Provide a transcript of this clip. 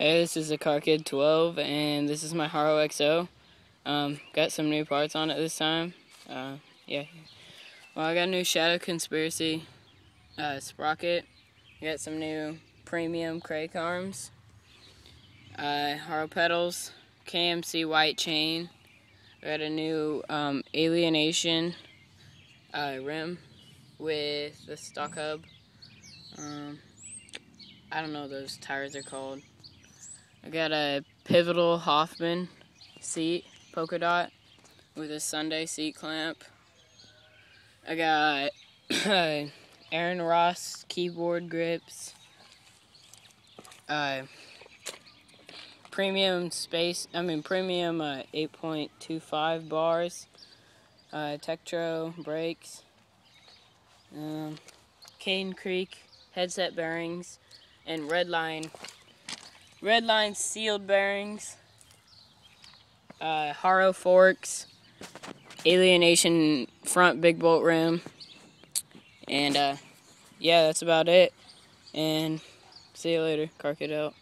Hey, this is a Car Kid 12, and this is my Haro XO. Got some new parts on it this time. Yeah. Well, I got a new Shadow Conspiracy sprocket. Got some new premium crake arms. Haro pedals. KMC white chain. Got a new Alienation rim with the stock hub. I don't know what those tires are called. I got a Pivotal Hoffman seat, polka dot, with a Sunday seat clamp. I got Aaron Ross keyboard grips. Premium 8.25 bars. Tektro brakes. Cane Creek headset bearings, and Redline sealed bearings. Haro forks, Alienation front big bolt rim, and yeah, that's about it. And see you later. Car Kid out.